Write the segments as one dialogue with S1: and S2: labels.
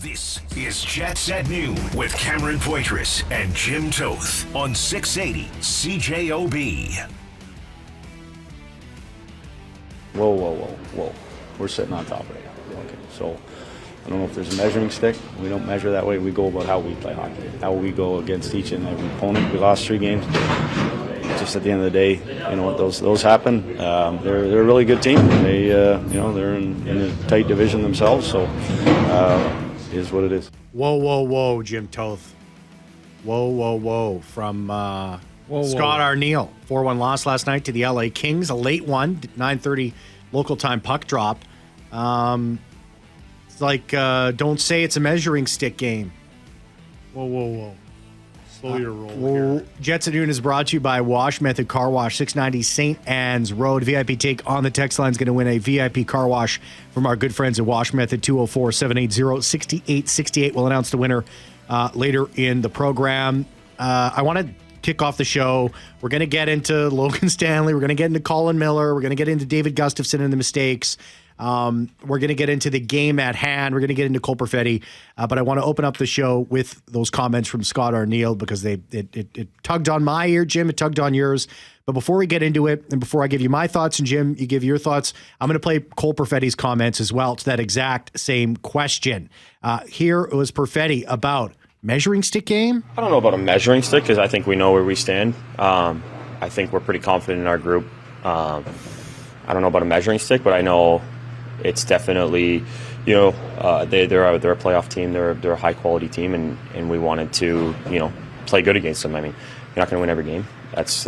S1: This is Jets at Noon with Cameron Poitras and Jim Toth on 680 CJOB.
S2: Whoa. We're sitting on top right now. Okay, so I don't know if there's a measuring stick. We don't measure that way. We go about how we play hockey, how we go against each and every opponent. We lost 3 games. Just at the end of the day, you know, those happen. They're a really good team. They, they're in a tight division themselves, so it is what it is.
S3: Whoa, Jim Toth. Whoa. From Scott Arniel. 4-1 loss last night to the LA Kings. A late one, 9:30 local time puck drop. It's like, don't say it's a measuring stick game.
S4: Whoa. Slow your roll here.
S3: Jets at Noon is brought to you by Wash Method Car Wash, 690 St. Anne's Road. VIP take on the text line is going to win a VIP car wash from our good friends at Wash Method, 204-780-6868. We'll announce the winner later in the program. I want to kick off the show. We're going to get into Logan Stanley. We're going to get into Colin Miller. We're going to get into David Gustafson and the mistakes. We're going to get into the game at hand. We're going to get into Cole Perfetti. But I want to open up the show with those comments from Scott Arniel because it tugged on my ear, Jim. It tugged on yours. But before we get into it, and before I give you my thoughts, and Jim, you give your thoughts, I'm going to play Cole Perfetti's comments as well to that exact same question. Here was Perfetti about measuring stick game.
S5: I don't know about a measuring stick because I think we know where we stand. I think we're pretty confident in our group. I don't know about a measuring stick, but I know it's definitely, they're a playoff team. They're a high quality team, and we wanted to, play good against them. I mean, you're not going to win every game. That's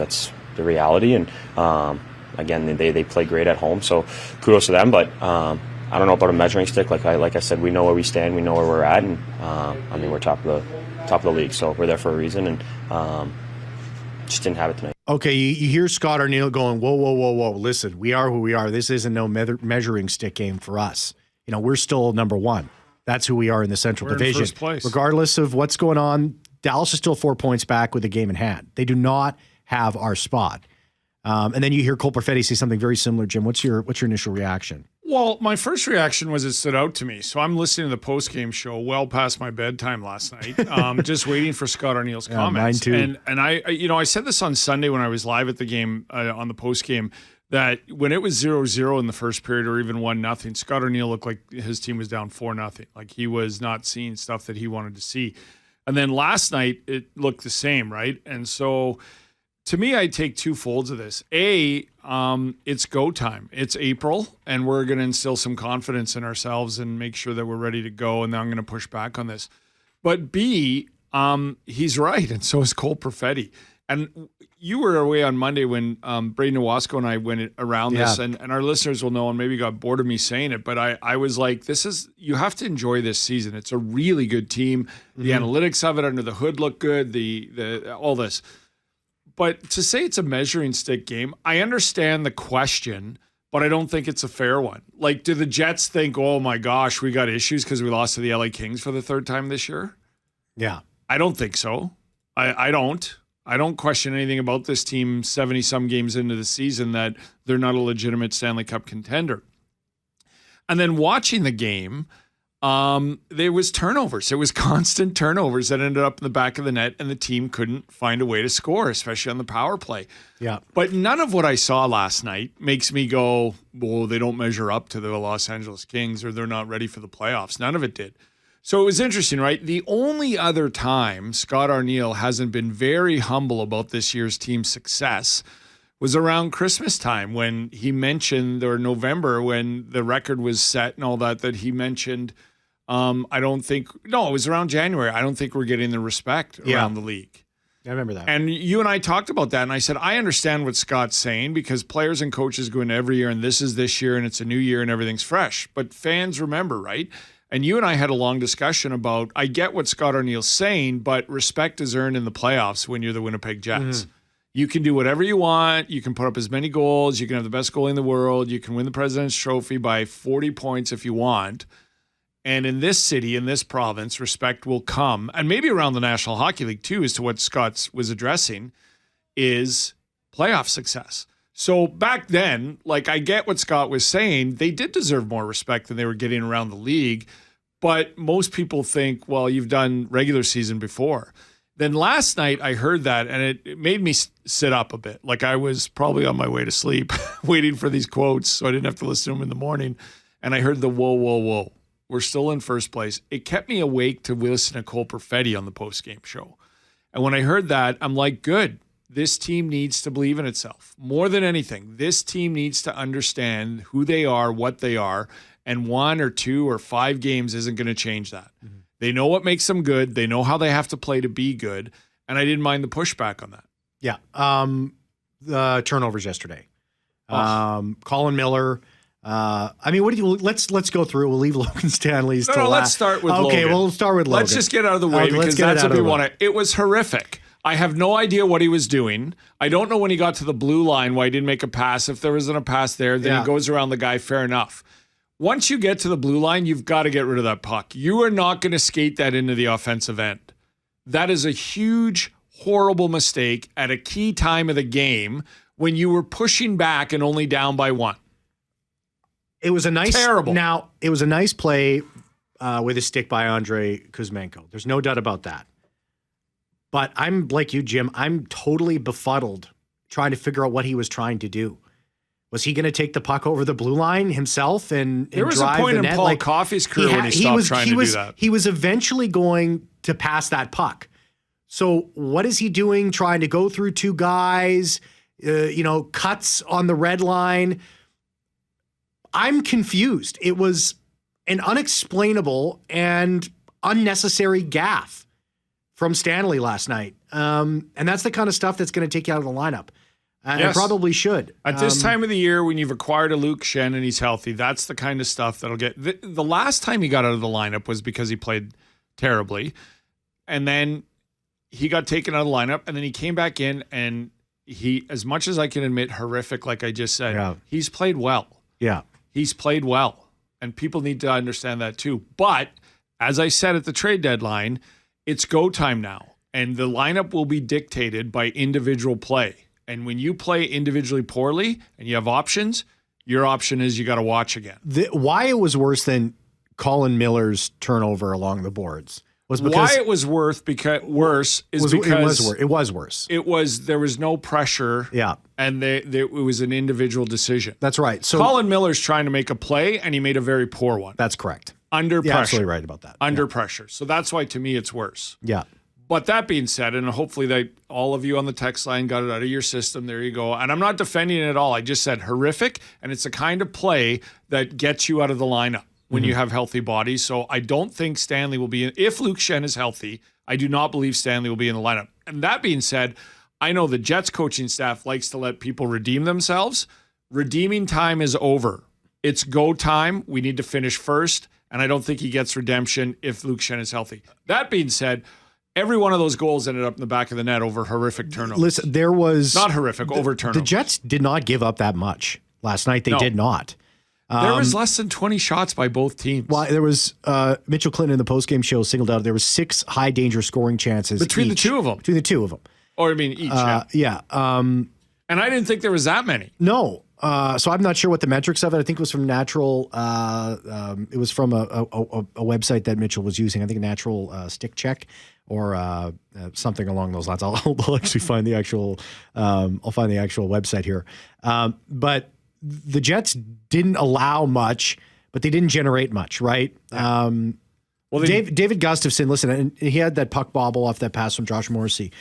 S5: the reality. And again, they play great at home, so kudos to them. But I don't know about a measuring stick. Like I said, we know where we stand. We know where we're at, and we're top of the league, so we're there for a reason. And just didn't have it tonight.
S3: Okay, you hear Scott Arniel going, whoa. Listen, we are who we are. This isn't no measuring stick game for us. We're still number one. That's who we are in the Central Division.
S4: In first place.
S3: Regardless of what's going on, Dallas is still 4 points back with a game in hand. They do not have our spot. And then you hear Cole Perfetti say something very similar. Jim, what's your initial reaction?
S4: Well, my first reaction was it stood out to me. So I'm listening to the post-game show well past my bedtime last night, just waiting for Scott Arniel's comments.
S3: Mine too.
S4: And I said this on Sunday when I was live at the game on the post-game, that when it was 0-0 in the first period or even 1-0, Scott Arniel looked like his team was down 4-0. Like he was not seeing stuff that he wanted to see. And then last night, it looked the same, right? And so to me, I take two folds of this. It's go time. It's April, and we're going to instill some confidence in ourselves and make sure that we're ready to go, and then I'm going to push back on this. But B, he's right, and so is Cole Perfetti. And you were away on Monday when Braden Owasco and I went around this, and our listeners will know, and maybe got bored of me saying it, but I was like, you have to enjoy this season. It's a really good team. The analytics of it under the hood look good, the all this. But to say it's a measuring stick game, I understand the question, but I don't think it's a fair one. Like, do the Jets think, oh my gosh, we got issues because we lost to the LA Kings for the third time this year?
S3: Yeah.
S4: I don't think so. I don't. I don't question anything about this team 70-some games into the season that they're not a legitimate Stanley Cup contender. And then watching the game, there was turnovers. It was constant turnovers that ended up in the back of the net, and the team couldn't find a way to score, especially on the power play.
S3: Yeah.
S4: But none of what I saw last night makes me go, well, they don't measure up to the Los Angeles Kings or they're not ready for the playoffs. None of it did. So it was interesting, right? The only other time Scott Arniel hasn't been very humble about this year's team's success was around Christmas time when he mentioned, or November when the record was set and all that he mentioned, it was around January. I don't think we're getting the respect around the league.
S3: I remember that.
S4: And you and I talked about that, and I said, I understand what Scott's saying because players and coaches go in every year, and this is this year, and it's a new year, and everything's fresh. But fans remember, right? And you and I had a long discussion about, I get what Scott Arniel's saying, but respect is earned in the playoffs when you're the Winnipeg Jets. Mm-hmm. You can do whatever you want. You can put up as many goals. You can have the best goalie in the world. You can win the President's Trophy by 40 points if you want. And in this city, in this province, respect will come. And maybe around the National Hockey League, too, as to what Scott was addressing, is playoff success. So back then, like, I get what Scott was saying. They did deserve more respect than they were getting around the league. But most people think, well, you've done regular season before. Then last night I heard that, and it made me sit up a bit. Like I was probably on my way to sleep waiting for these quotes so I didn't have to listen to them in the morning. And I heard the whoa, whoa, whoa. We're still in first place. It kept me awake to listen to Cole Perfetti on the postgame show. And when I heard that, I'm like, good. This team needs to believe in itself. More than anything, this team needs to understand who they are, what they are, and 1 or 2 or 5 games isn't going to change that. Mm-hmm. They know what makes them good. They know how they have to play to be good. And I didn't mind the pushback on that.
S3: Yeah. The turnovers yesterday. Colin Miller. I mean, what do you? Let's go through. We'll leave Logan Stanley's.
S4: No, let's start with Logan.
S3: Okay, we'll start with Logan.
S4: Let's just get out of the way because that's what we want to. It was horrific. I have no idea what he was doing. I don't know when he got to the blue line why he didn't make a pass. If there wasn't a pass there, then he goes around the guy. Fair enough. Once you get to the blue line, you've got to get rid of that puck. You are not going to skate that into the offensive end. That is a huge, horrible mistake at a key time of the game when you were pushing back and only down by 1.
S3: It was a nice
S4: terrible.
S3: Now it was a nice play with a stick by Andrei Kuzmenko. There's no doubt about that. But I'm like you, Jim. I'm totally befuddled trying to figure out what he was trying to do. Was he going to take the puck over the blue line himself and
S4: there was
S3: drive
S4: a point
S3: the
S4: in
S3: net?
S4: Paul Coffey's career when he stopped trying to do that.
S3: He was eventually going to pass that puck. So what is he doing? Trying to go through 2 guys, cuts on the red line. I'm confused. It was an unexplainable and unnecessary gaffe from Stanley last night. And that's the kind of stuff that's going to take you out of the lineup. It probably should.
S4: At this time of the year, when you've acquired a Luke Schenn and he's healthy, that's the kind of stuff that'll get... The last time he got out of the lineup was because he played terribly. And then he got taken out of the lineup, and then he came back in, and he, as much as I can admit, horrific, like I just said, he's played well.
S3: Yeah.
S4: He's played well. And people need to understand that too. But, as I said at the trade deadline, it's go time now. And the lineup will be dictated by individual play. And when you play individually poorly and you have options, your option is you got to watch again.
S3: Why it was worse than Colin Miller's turnover along the boards was because
S4: why it was worse because it was worse. There was no pressure.
S3: Yeah,
S4: and it was an individual decision.
S3: That's right. So
S4: Colin Miller's trying to make a play, and he made a very poor one.
S3: That's correct.
S4: Under pressure.
S3: You're absolutely right about that.
S4: Under pressure. So that's why to me it's worse.
S3: Yeah.
S4: But that being said, and hopefully that all of you on the text line got it out of your system. There you go. And I'm not defending it at all. I just said horrific, and it's a kind of play that gets you out of the lineup when you have healthy bodies. So I don't think Stanley will be in. If Luke Schenn is healthy, I do not believe Stanley will be in the lineup. And that being said, I know the Jets coaching staff likes to let people redeem themselves. Redeeming time is over. It's go time. We need to finish first, and I don't think he gets redemption if Luke Schenn is healthy. That being said, every one of those goals ended up in the back of the net over horrific turnovers.
S3: Listen, there was...
S4: Not horrific, over turnovers.
S3: The Jets did not give up that much last night. They did not.
S4: There was less than 20 shots by both teams.
S3: Well, there was... Mitchell Clinton in the postgame show singled out there was 6 high-danger scoring chances
S4: Between the two of them.
S3: Between the two of them.
S4: Or, I mean, each.
S3: Yeah.
S4: And I didn't think there was that many.
S3: No. So I'm not sure what the metrics of it. I think it was from Natural. It was from a website that Mitchell was using. I think Natural Stick Check or something along those lines. I'll actually find the actual. I'll find the actual website here. But the Jets didn't allow much, but they didn't generate much, right? David Gustafsson. Listen, and he had that puck bobble off that pass from Josh Morrissey.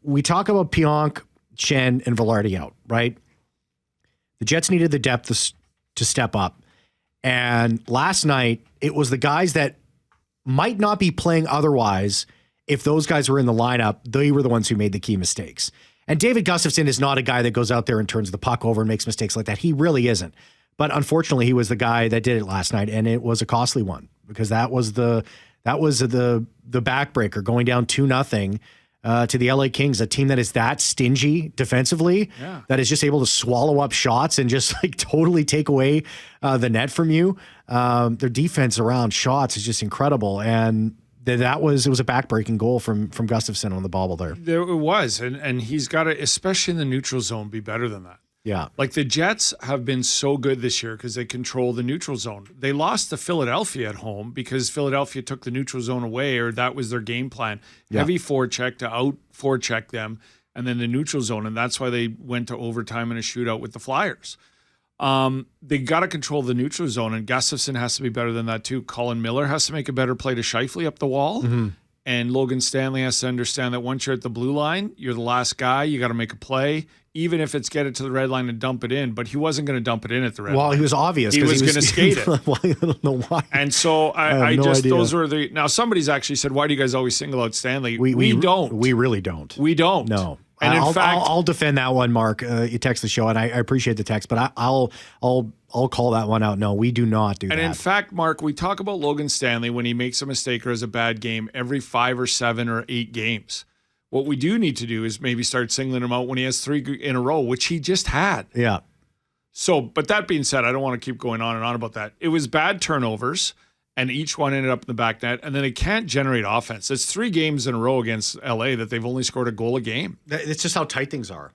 S3: We talk about Pionk, Schenn, and Velarde out, right? The Jets needed the depth to step up. And last night, it was the guys that might not be playing otherwise. If those guys were in the lineup, they were the ones who made the key mistakes. And David Gustafsson is not a guy that goes out there and turns the puck over and makes mistakes like that. He really isn't. But unfortunately, he was the guy that did it last night, and it was a costly one because that was the backbreaker going down 2-0. To the LA Kings, a team that is that stingy defensively, that is just able to swallow up shots and just like totally take away the net from you. Their defense around shots is just incredible, and it was a backbreaking goal from Gustafsson on the bobble there.
S4: It was, and he's got to, especially in the neutral zone, be better than that.
S3: Yeah.
S4: Like the Jets have been so good this year because they control the neutral zone. They lost to Philadelphia at home because Philadelphia took the neutral zone away, or that was their game plan.
S3: Yeah.
S4: Heavy forecheck to out forecheck them, and then the neutral zone. And that's why they went to overtime in a shootout with the Flyers. They got to control the neutral zone, and Gustafsson has to be better than that too. Colin Miller has to make a better play to Scheifele up the wall. And Logan Stanley has to understand that once you're at the blue line, you're the last guy. You got to make a play, even if it's get it to the red line and dump it in. But he wasn't going to dump it in at the red line.
S3: Well, he was obvious.
S4: He was going to skate it.
S3: Well, I don't know why.
S4: And so I
S3: no
S4: just,
S3: idea.
S4: those were the, now somebody's actually said, why do you guys always single out Stanley? We don't.
S3: We really don't.
S4: We don't.
S3: No.
S4: And in fact,
S3: I'll defend that one, Mark. You text the show, and I appreciate the text, but I'll call that one out. No, we do not do that.
S4: and in fact, Mark, we talk about Logan Stanley when he makes a mistake or has a bad game every 5 or 7 or 8 games. What we do need to do is maybe start singling him out when he has 3 in a row, which he just had.
S3: Yeah.
S4: So, but that being said, I don't want to keep going on and on about that. It was bad turnovers, and each one ended up in the back net, and then they can't generate offense. It's 3 games in a row against LA that they've only scored a goal a game.
S3: It's just how tight things are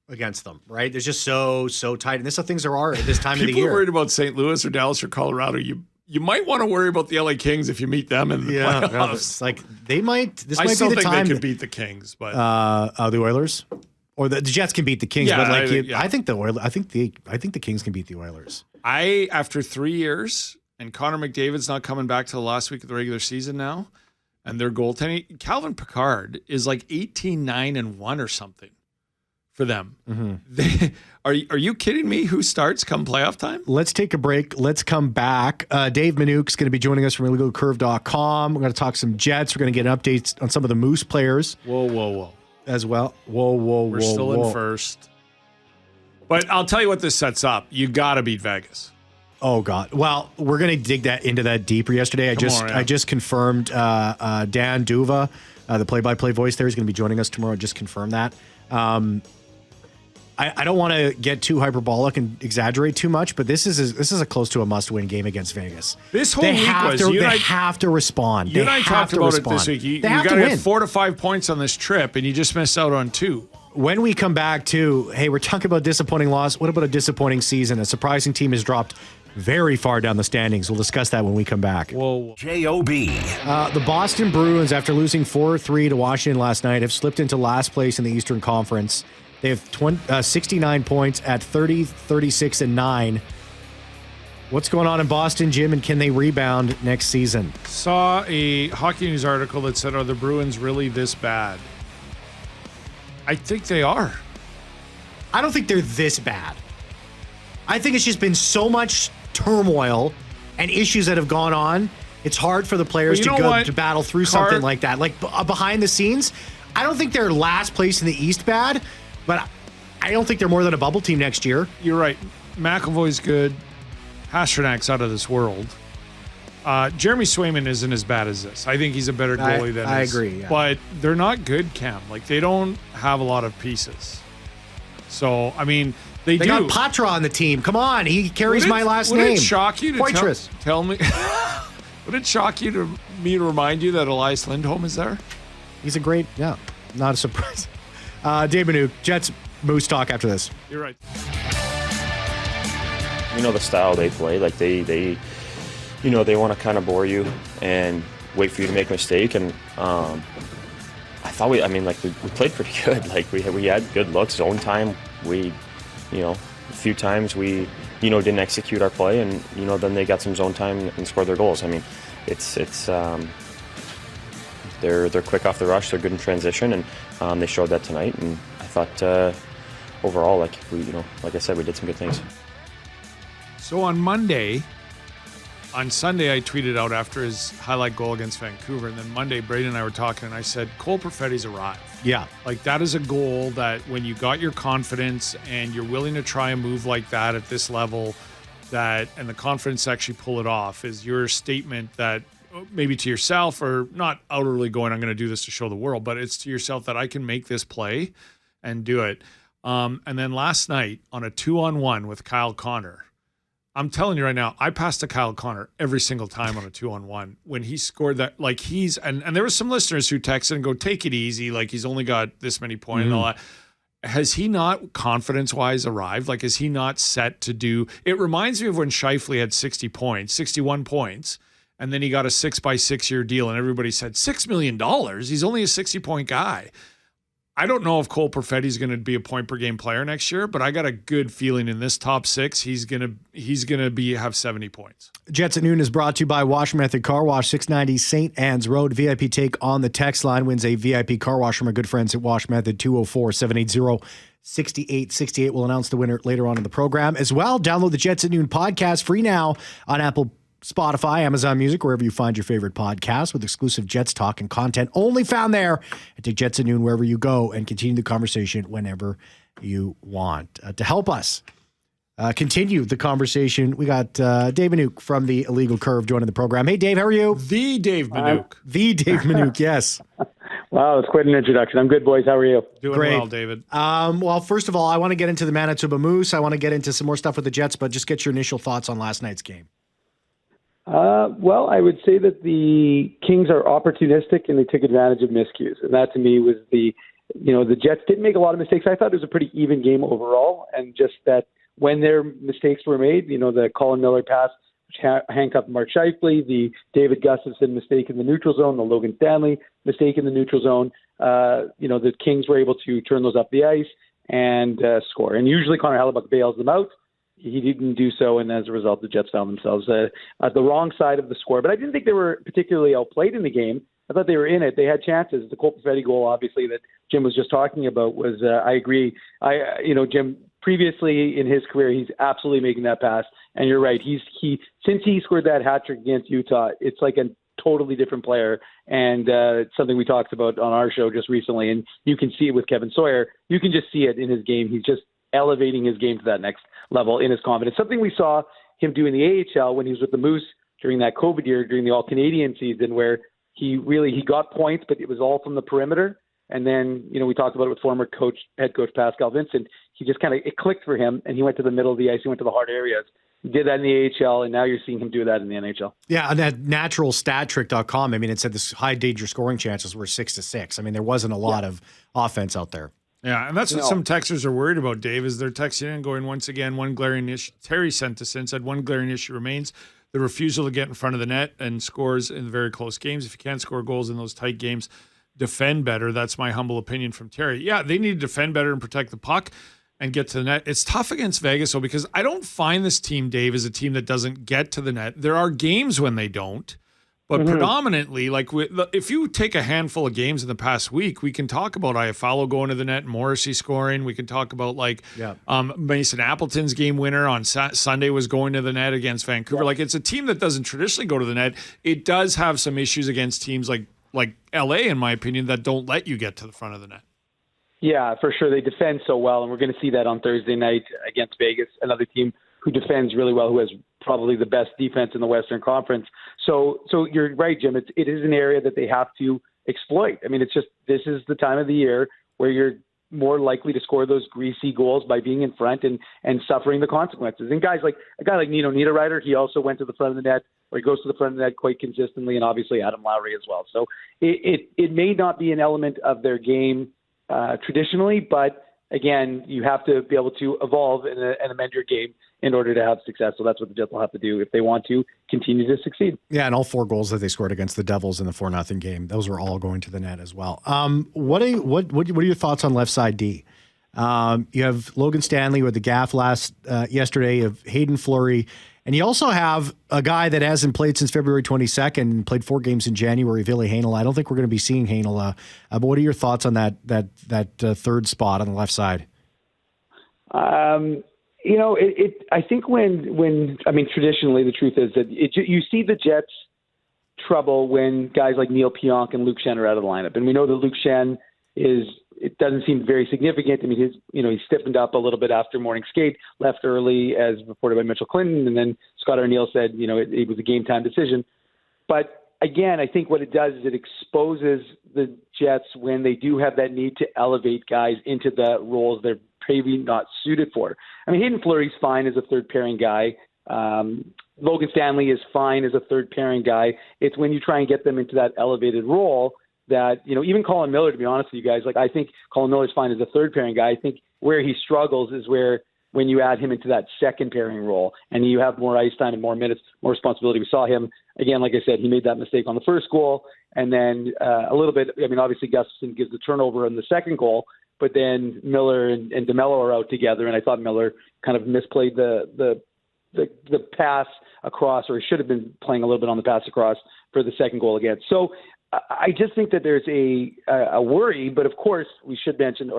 S3: against them, right? They're just so tight. And this is how things are at this time of the
S4: People
S3: year.
S4: are worried about St. Louis or Dallas or Colorado. You might want to worry about the LA Kings if you meet them in the playoffs.
S3: It's like they might. This
S4: I
S3: might
S4: still
S3: be the
S4: think
S3: time
S4: they could beat the Kings, but
S3: the Oilers or the Jets can beat the Kings.
S4: Yeah,
S3: but like
S4: yeah.
S3: I think the Oilers. I think the Kings can beat the Oilers.
S4: after 3 years, and Connor McDavid's not coming back to the last week of the regular season now, and their goaltending, Calvin Pickard is like 18-9-1 or something for them. Are you kidding me? Who starts come playoff time?
S3: Let's take a break. Let's come back. Dave Minuk's going to be joining us from illegalcurve.com. We're going to talk some Jets. We're going to get updates on some of the Moose players.
S4: Whoa.
S3: As well. Whoa.
S4: We're still in first. But I'll tell you what this sets up. You got to beat Vegas.
S3: Oh God! Well, we're gonna dig into that deeper. Yesterday, I just confirmed Dan Duva, the play-by-play voice there, is going to be joining us tomorrow. I just confirmed that. I don't want to get too hyperbolic and exaggerate too much, but this is a close to a must-win game against Vegas.
S4: This whole week
S3: they have to respond.
S4: You and I talked about it this week. You got to
S3: win.
S4: get 4 to 5 points on this trip, and you just missed out on 2.
S3: When we come back to, hey, we're talking about disappointing loss. What about a disappointing season? A surprising team has dropped very far down the standings. We'll discuss that when we come back.
S4: Whoa.
S1: J-O-B.
S3: The Boston Bruins, after losing 4-3 to Washington last night, have slipped into last place in the Eastern Conference. They have 69 points at 30, 36, and 9. What's going on in Boston, Jim, and can they rebound next season?
S4: Saw a Hockey News article that said, are the Bruins really this bad? I think they are.
S3: I don't think they're this bad. I think it's just been so much turmoil and issues that have gone on. It's hard for the players to battle through something like that. Like behind the scenes, I don't think they're last place in the East bad, but I don't think they're more than a bubble team next year.
S4: You're right. McAvoy's good. Pasternak's out of this world. Jeremy Swayman isn't as bad as this. I think he's a better goalie than
S3: I agree. Yeah.
S4: But they're not good, Cam. Like, they don't have a lot of pieces. So, I mean, they do.
S3: got Patra on the team. Come on. He carries my last name.
S4: Would it shock you to
S3: Poitras.
S4: tell me? Would it shock you to remind you that Elias Lindholm is there?
S3: He's a great, not a surprise. Dave Minuk, Jets Moose talk after this.
S4: You're right.
S5: You know the style they play. Like they they want to kind of bore you and wait for you to make a mistake. And I thought we played pretty good. Like we had good looks, zone time. We, a few times we, didn't execute our play, and then they got some zone time and scored their goals. I mean, it's they're quick off the rush. They're good in transition, and they showed that tonight. And I thought overall, like I said, we did some good things.
S4: So on Sunday, I tweeted out after his highlight goal against Vancouver, and then Monday, Brady and I were talking, and I said, Cole Perfetti's arrived.
S3: Yeah.
S4: Like, that is a goal that when you got your confidence and you're willing to try a move like that at this level, and the confidence to actually pull it off is your statement that maybe to yourself, or not outwardly going, I'm going to do this to show the world, but it's to yourself that I can make this play and do it. And then last night on a 2-on-1 with Kyle Connor, I'm telling you right now, I passed to Kyle Connor every single time on a 2-on-1 when he scored that. Like and there were some listeners who texted and go, take it easy. Like he's only got this many points and all that. has he not confidence-wise arrived? Like, is he not set to do? It reminds me of when Scheifele had 61 points, and then he got a 6x6 year deal, and everybody said $6 million. He's only a 60-point guy. I don't know if Cole Perfetti is going to be a point per game player next year, but I got a good feeling in this top six, he's gonna have 70 points.
S3: Jets at Noon is brought to you by Wash Method Car Wash, 690 St. Anne's Road. VIP take on the text line wins a VIP car wash from our good friends at Wash Method. 204-780-6868. We'll announce the winner later on in the program. As well, download the Jets at Noon podcast free now on Apple, Spotify, Amazon Music, wherever you find your favorite podcast, with exclusive Jets talk and content only found there. And take Jets at Noon wherever you go and continue the conversation whenever you want. To help us continue the conversation, we got Dave Minuk from the Illegal Curve joining the program. Hey, Dave, how are you?
S4: The Dave Minuk.
S3: The Dave Minuk, yes.
S6: Wow, it's quite an introduction. I'm good, boys. How are you?
S4: Doing
S3: Great.
S4: well, David.
S3: Well, first of all, I want to get into the Manitoba Moose. I want to get into some more stuff with the Jets, but just get your initial thoughts on last night's game.
S6: Well, I would say that the Kings are opportunistic and they took advantage of miscues. And that to me was the Jets didn't make a lot of mistakes. I thought it was a pretty even game overall. And just that when their mistakes were made, the Colin Miller pass, which handcuffed Mark Scheifele, the David Gustafson mistake in the neutral zone, the Logan Stanley mistake in the neutral zone, the Kings were able to turn those up the ice and score. And usually Connor Hellebuck bails them out. He didn't do so, and as a result, the Jets found themselves at the wrong side of the score. But I didn't think they were particularly outplayed in the game. I thought they were in it. They had chances. The Cole Perfetti goal, obviously, that Jim was just talking about was, I agree. Jim, previously in his career, he's absolutely making that pass. And you're right. Since he scored that hat trick against Utah, it's like a totally different player. And it's something we talked about on our show just recently. And you can see it with Kevin Sawyer. You can just see it in his game. He's just elevating his game to that next level in his confidence. Something we saw him do in the AHL when he was with the Moose during that COVID year, during the All-Canadian season, where he got points, but it was all from the perimeter. And then, we talked about it with former head coach Pascal Vincent. He just it clicked for him, and he went to the middle of the ice. He went to the hard areas. He did that in the AHL, and now you're seeing him do that in the NHL. Yeah,
S3: and that naturalstattrick.com, it said this high danger scoring chances were 6-6. There wasn't a lot of offense out there.
S4: Yeah, and that's what some texters are worried about, Dave, is they're texting in going, once again, one glaring issue. Terry sent us in, said one glaring issue remains, the refusal to get in front of the net and scores in very close games. If you can't score goals in those tight games, defend better. That's my humble opinion from Terry. Yeah, they need to defend better and protect the puck and get to the net. It's tough against Vegas, though, because I don't find this team, Dave, as a team that doesn't get to the net. There are games when they don't. But predominantly, if you take a handful of games in the past week, we can talk about Iafallo going to the net, Morrissey scoring. We can talk about Mason Appleton's game winner on Sunday was going to the net against Vancouver. Yeah. It's a team that doesn't traditionally go to the net. It does have some issues against teams like LA, in my opinion, that don't let you get to the front of the net.
S6: Yeah, for sure. They defend so well, and we're going to see that on Thursday night against Vegas, another team who defends really well, who has probably the best defense in the Western Conference. So you're right, Jim. It is an area that they have to exploit. It's just this is the time of the year where you're more likely to score those greasy goals by being in front and suffering the consequences. And a guy like Nino Niederreiter, he also went to the front of the net, or he goes to the front of the net quite consistently, and obviously Adam Lowry as well. So it may not be an element of their game traditionally, but again, you have to be able to evolve and amend your game in order to have success. So that's what the Jets will have to do if they want to continue to succeed.
S3: Yeah, and all 4 goals that they scored against the Devils in the 4-0 game, those were all going to the net as well. What are your thoughts on left side D? You have Logan Stanley with the gaff yesterday, of Hayden Fleury, and you also have a guy that hasn't played since February 22nd and played 4 games in January, Ville Heinola. I don't think we're going to be seeing Heinola. But what are your thoughts on that third spot on the left side?
S6: I think when traditionally the truth is that you see the Jets trouble when guys like Neil Pionk and Luke Schenn are out of the lineup, and we know that Luke Schenn it doesn't seem very significant. He stiffened up a little bit after morning skate, left early as reported by Mitchell Clinton, and then Scott Arniel said it was a game time decision. But again, I think what it does is it exposes the Jets when they do have that need to elevate guys into the roles they're maybe not suited for. Hayden Fleury's fine as a third pairing guy. Logan Stanley is fine as a third pairing guy. It's when you try and get them into that elevated role that, even Colin Miller, to be honest with you guys, like I think Colin Miller's fine as a third pairing guy. I think where he struggles is where when you add him into that second pairing role and you have more ice time and more minutes, more responsibility. We saw him, again, like I said, he made that mistake on the first goal. And then a little bit, obviously Gustafsson gives the turnover on the second goal, but then Miller and DeMello are out together. And I thought Miller kind of misplayed the pass across, or he should have been playing a little bit on the pass across for the second goal again. So I just think that there's a worry, but of course I should mention,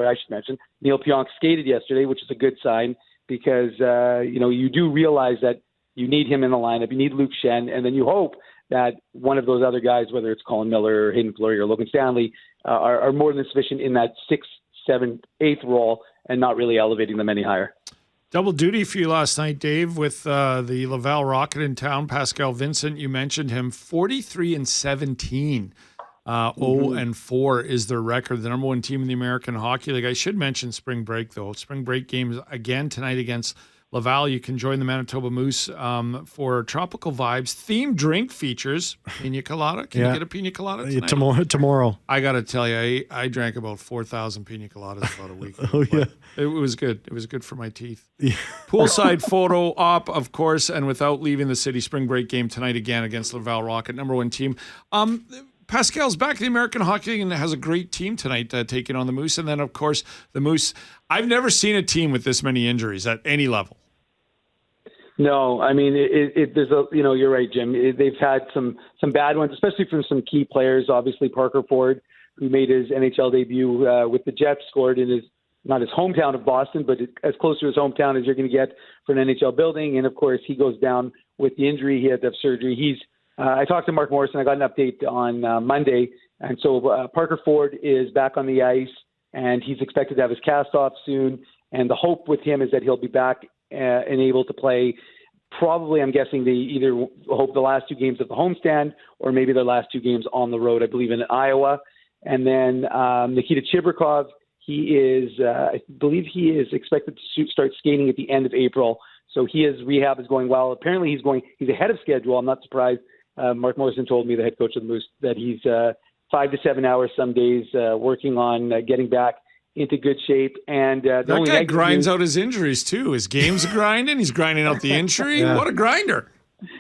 S6: Neil Pionk skated yesterday, which is a good sign because, you do realize that you need him in the lineup. You need Luke Shen, and then you hope that one of those other guys, whether it's Colin Miller or Hayden Fleury or Logan Stanley, are more than sufficient in that 6th, 7th, 8th role and not really elevating them any higher.
S4: Double duty for you last night, Dave, with the Laval Rocket in town. Pascal Vincent, you mentioned him, 43-17. 0-4 is their record, the number one team in the American Hockey League. I should mention spring break, though. Spring break games again tonight against Laval. You can join the Manitoba Moose for tropical vibes. Themed drink features. Pina colada. Can you get a pina colada tonight?
S3: Tomorrow.
S4: I got to tell you, I drank about 4,000 pina coladas about a week ago.
S3: Oh, yeah.
S4: It was good. It was good for my teeth. Yeah. Poolside photo op, of course, and without leaving the city. Spring break game tonight again against Laval Rocket, number one team. Pascal's back in the American Hockey League and has a great team tonight taking on the Moose. And then, of course, the Moose. I've never seen a team with this many injuries at any level.
S6: No, I mean, there's you're right, Jim. They've had some bad ones, especially from some key players. Obviously, Parker Ford, who made his NHL debut with the Jets, scored in not his hometown of Boston, but as close to his hometown as you're going to get for an NHL building. And of course, he goes down with the injury. He had to have surgery. I talked to Mark Morrison. I got an update on Monday. And so Parker Ford is back on the ice, and he's expected to have his cast off soon. And the hope with him is that he'll be back and able to play. Probably, I'm guessing they either hope the last 2 games at the homestand or maybe their last 2 games on the road, I believe in Iowa. And then Nikita Chibrikov, I believe he is expected to start skating at the end of April. So his rehab is going well. Apparently he's ahead of schedule. I'm not surprised. Mark Morrison told me, the head coach of the Moose, that he's 5 to 7 hours some days working on getting back into good shape. And
S4: that guy grinds out his injuries too. His game's grinding. He's grinding out the injury. Yeah. What a grinder.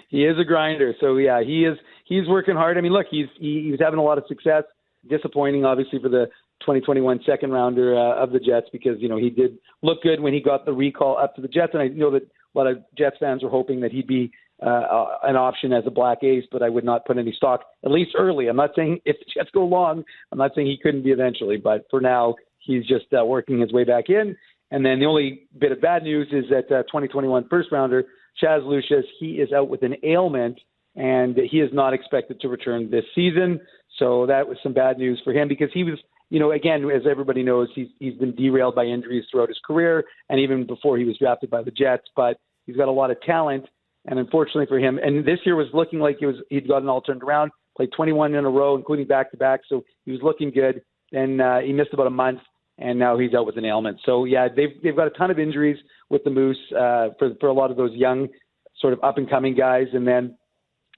S6: He is a grinder. So yeah, he's working hard. I mean, look, he was having a lot of success. Disappointing, obviously, for the 2021 second rounder of the Jets, because, he did look good when he got the recall up to the Jets. And I know that a lot of Jets fans were hoping that he'd be an option as a black ace, but I would not put any stock, at least early. I'm not saying if the Jets go long, I'm not saying he couldn't be eventually, but for now, he's just working his way back in. And then the only bit of bad news is that 2021 first rounder, Chaz Lucius, he is out with an ailment, and he is not expected to return this season. So that was some bad news for him, because he was, again, as everybody knows, he's been derailed by injuries throughout his career and even before he was drafted by the Jets, but he's got a lot of talent. And unfortunately for him, and this year was looking like he'd gotten all turned around, played 21 in a row, including back-to-back, so he was looking good. Then he missed about a month, and now he's out with an ailment. So, yeah, they've got a ton of injuries with the Moose for a lot of those young sort of up-and-coming guys. And then,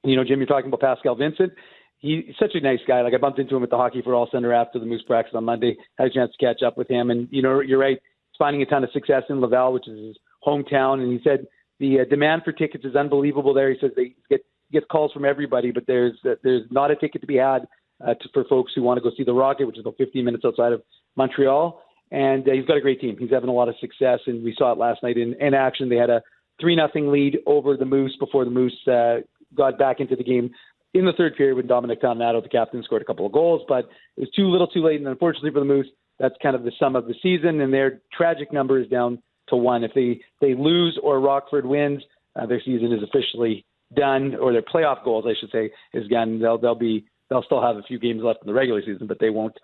S6: Jim, you're talking about Pascal Vincent. He's such a nice guy. Like, I bumped into him at the Hockey for All Center after the Moose practice on Monday. Had a chance to catch up with him. And, you're right, he's finding a ton of success in Laval, which is his hometown. And he said the demand for tickets is unbelievable there. He says they get calls from everybody, but there's not a ticket to be had for folks who want to go see the Rocket, which is about 15 minutes outside of Montreal. And he's got a great team. He's having a lot of success, and we saw it last night in action. They had a 3-0 lead over the Moose before the Moose got back into the game in the third period when Dominic Toninato, the captain, scored a couple of goals. But it was too little too late, and unfortunately for the Moose, that's kind of the sum of the season, and their tragic number is down to 1. If they lose or Rockford wins, their season is officially done, or their playoff goals, I should say, is done. They'll still have a few games left in the regular season, but they won't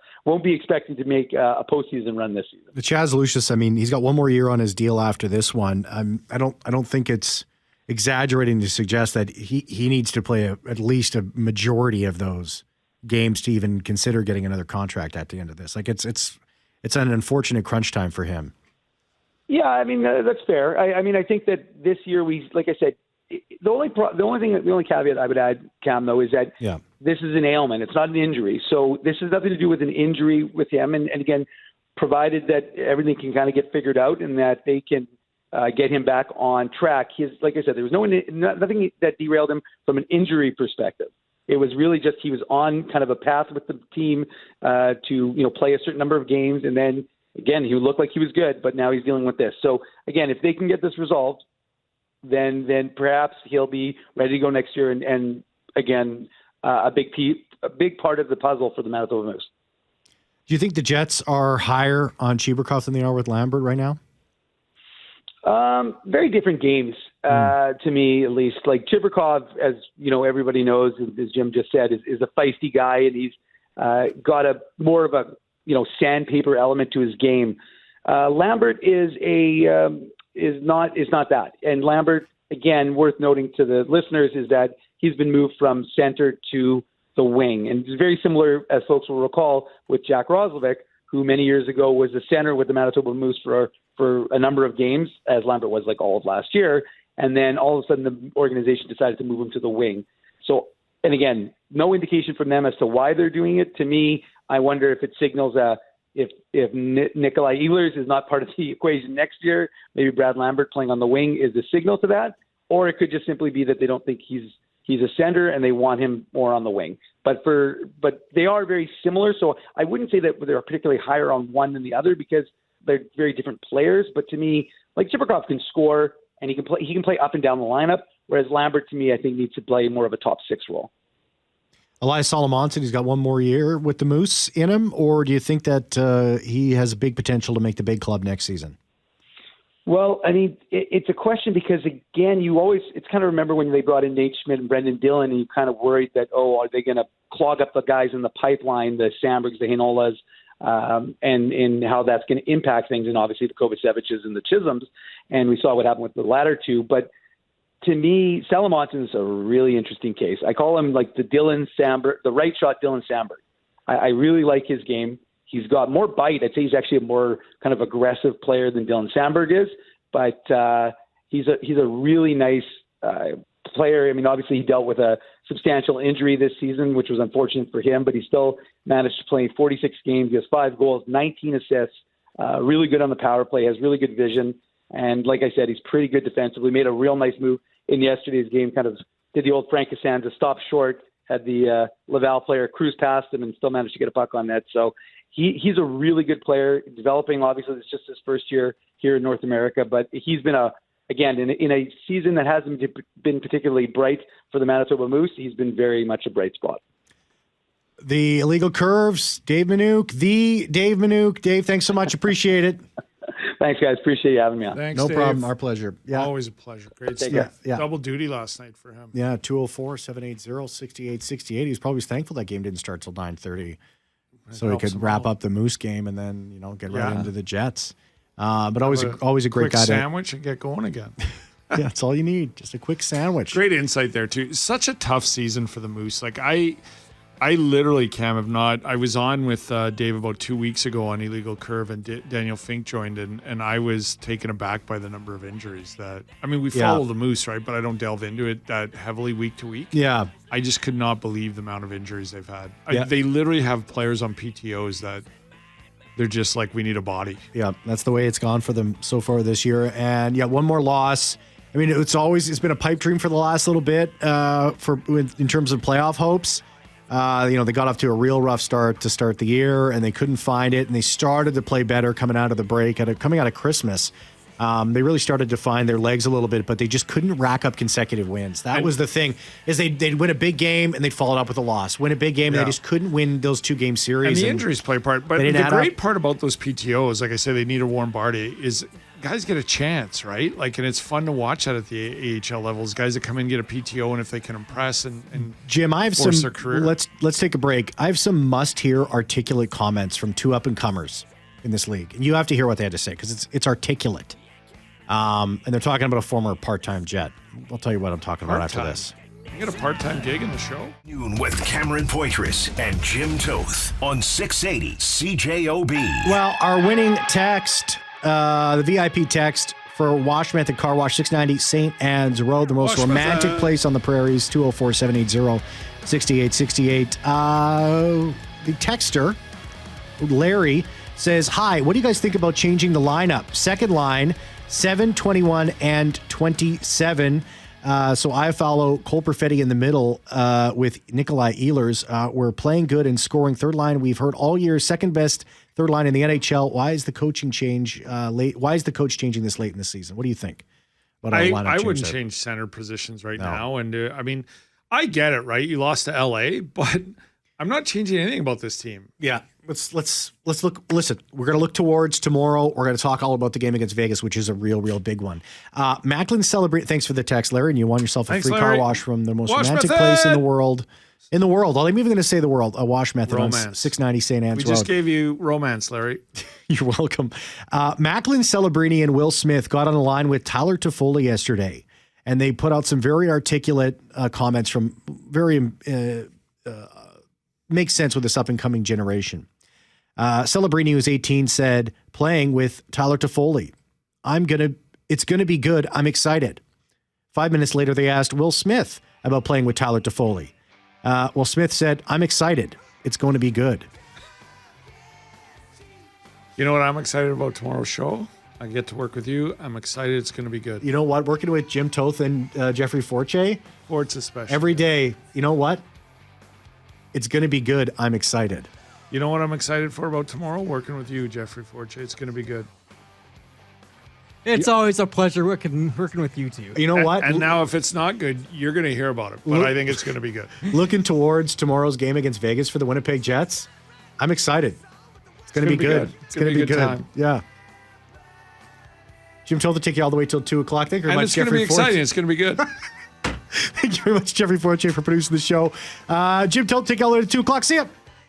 S6: be expecting to make a postseason run this season.
S3: The Chaz Lucius, I mean, he's got one more year on his deal after this one. I don't think it's exaggerating to suggest that he needs to play at least a majority of those games to even consider getting another contract at the end of this. Like it's an unfortunate crunch time for him.
S6: Yeah, I mean, that's fair. I mean, I think that this year like I said, the only caveat I would add, Cam, though, is that this is an ailment. It's not an injury. So this has nothing to do with an injury with him. And again, provided that everything can kind of get figured out and that they can get him back on track. Like I said, there was nothing that derailed him from an injury perspective. It was really just he was on kind of a path with the team to play a certain number of games, and then again he looked like he was good, but now he's dealing with this. So again, if they can get this resolved, then perhaps he'll be ready to go next year, and again a big part of the puzzle for the Manitoba Moose.
S3: Do you think the Jets are higher on Cheeberkoff than they are with Lambert right now?
S6: Very different games, to me, at least. Like Cheeberkoff, as everybody knows, as Jim just said, is a feisty guy, and he's got more of a sandpaper element to his game. Lambert is not that. And Lambert, again, worth noting to the listeners, is that he's been moved from center to the wing, and it's very similar, as folks will recall, with Jack Roslovic, who many years ago was the center with the Manitoba Moose for a number of games, as Lambert was like all of last year. And then all of a sudden the organization decided to move him to the wing. So, and again, no indication from them as to why they're doing it. To me, I wonder if it signals if Nikolai Ehlers is not part of the equation next year, maybe Brad Lambert playing on the wing is the signal to that. Or it could just simply be that they don't think he's a center and they want him more on the wing. But they are very similar. So I wouldn't say that they're particularly higher on one than the other because they're very different players. But to me, like Cheeberkoff can score and he can play up and down the lineup, whereas Lambert, to me, I think needs to play more of a top six role.
S3: Elias Salomonson, he's got one more year with the Moose in him, or do you think that he has a big potential to make the big club next season?
S6: Well, I mean, it's a question because, again, it's kind of remember when they brought in Nate Schmidt and Brendan Dillon, and you kind of worried that, are they going to clog up the guys in the pipeline, the Sandbergs, the Heinolas, and how that's going to impact things, and obviously the Kovaceviches and the Chisholms, and we saw what happened with the latter two. But to me, Salomonson's a really interesting case. I call him like the right shot Dylan Sandberg. I really like his game. He's got more bite. I'd say he's actually a more kind of aggressive player than Dylan Sandberg is, but he's a really nice player. I mean, obviously he dealt with a substantial injury this season, which was unfortunate for him, but he still managed to play 46 games. He has 5 goals, 19 assists, really good on the power play, has really good vision. And like I said, he's pretty good defensively. Made a real nice move in yesterday's game, kind of did the old Frank Costanza, stop short, had the Laval player cruise past him and still managed to get a puck on net. So he's a really good player, developing. Obviously, it's just his first year here in North America, but he's been in a season that hasn't been particularly bright for the Manitoba Moose. He's been very much a bright spot.
S3: The Illegal Curves, Dave Minuk, Dave, thanks so much. Appreciate it.
S6: Thanks, guys. Appreciate you having me on.
S4: Thanks,
S3: no
S4: Dave.
S3: problem. Our pleasure. Yeah.
S4: Always a pleasure. Great
S6: Take
S4: stuff.
S3: care. Yeah.
S4: Double duty last night for him.
S3: Yeah, 204-780-6868. He was probably thankful that game didn't start till 9:30. So he could wrap up the Moose game and then, get right into the Jets. But always a great guy.
S4: Sandwich and get going again.
S3: Yeah, that's all you need. Just a quick sandwich.
S4: Great insight there too. Such a tough season for the Moose. Like I literally, Cam, have not. I was on with Dave about 2 weeks ago on Illegal Curve, and Daniel Fink joined, and I was taken aback by the number of injuries that. I mean, we follow the Moose, right? But I don't delve into it that heavily week to week.
S3: Yeah,
S4: I just could not believe the amount of injuries they've had.
S3: Yeah.
S4: They literally have players on PTOs that they're just like, we need a body.
S3: Yeah, that's the way it's gone for them so far this year. And one more loss. I mean, it's been a pipe dream for the last little bit in terms of playoff hopes. They got off to a real rough start to start the year, and they couldn't find it. And they started to play better coming out of the break, coming out of Christmas. They really started to find their legs a little bit, but they just couldn't rack up consecutive wins. That was the thing, is they'd win a big game and they'd follow it up with a loss. Win a big game and they just couldn't win those 2-game series.
S4: And the injuries play part. But the great part about those PTOs, like I said, they need a warm body, is guys get a chance, right? Like, and it's fun to watch that at the AHL levels. Guys that come in, get a PTO, and if they can impress and
S3: Jim, I have
S4: force their career.
S3: Let's take a break. I have some must-hear articulate comments from 2 up-and-comers in this league. And you have to hear what they had to say because it's articulate. And they're talking about a former part-time Jet. I'll tell you what I'm talking about after this.
S4: You got a part-time gig in the show?
S1: With Cameron Poitras and Jim Toth on 680 CJOB.
S3: Well, our winning text, the VIP text for Wash Method Car Wash, 690 St. Anne's Road, the most
S4: Wash
S3: romantic
S4: Method.
S3: place on the prairies, 204-780-6868. The texter, Larry, says, hi, what do you guys think about changing the lineup? Second line, 7, 21, and 27. So I follow Cole Perfetti in the middle with Nikolai Ehlers. We're playing good and scoring. Third line, we've heard all year, second best third line in the NHL. Why is the coaching change late? Why is the coach changing this late in the season? What do you think?
S4: I wouldn't change center positions now. And I mean, I get it, right? You lost to LA, but I'm not changing anything about this team.
S3: Yeah. Let's look. Listen, we're going to look towards tomorrow. We're going to talk all about the game against Vegas, which is a real big one. Macklin celebrate. Thanks for the text, Larry. And you won yourself a free car wash from the most romantic place in the world. I'm even going to say the world. A Wash Method
S4: Romance.
S3: on 690 St. Anne's Road.
S4: We just gave you romance, Larry.
S3: You're welcome. Macklin Celebrini and Will Smith got on the line with Tyler Toffoli yesterday, and they put out some very articulate comments from very makes sense with this up-and-coming generation. Celebrini, who's 18, said, playing with Tyler Toffoli, it's going to be good. I'm excited. 5 minutes later, they asked Will Smith about playing with Tyler Toffoli. Will Smith said, I'm excited. It's going to be good.
S4: You know what I'm excited about tomorrow's show? I get to work with you. I'm excited. It's going to be good.
S3: You know what? Working with Jim Toth and Jeffrey Forche.
S4: Forts especially.
S3: Every day. You know what? It's going to be good. I'm excited.
S4: You know what I'm excited for about tomorrow? Working with you, Jeffrey Forche. It's going to be good.
S7: It's always a pleasure working with you two.
S3: You know what?
S4: And now if it's not good, you're going to hear about it. But I think it's going to be good.
S3: Looking towards tomorrow's game against Vegas for the Winnipeg Jets, I'm excited. It's going to be good. It's going to be good.
S4: Time.
S3: Yeah. Jim Toth to take you all the way till 2 o'clock. Thank you very
S4: And
S3: much,
S4: it's going to be exciting. It's going to be good.
S3: Thank you very much, Jeffrey Forche, for producing the show. Jim Toth, take you all the way to 2 o'clock. See ya.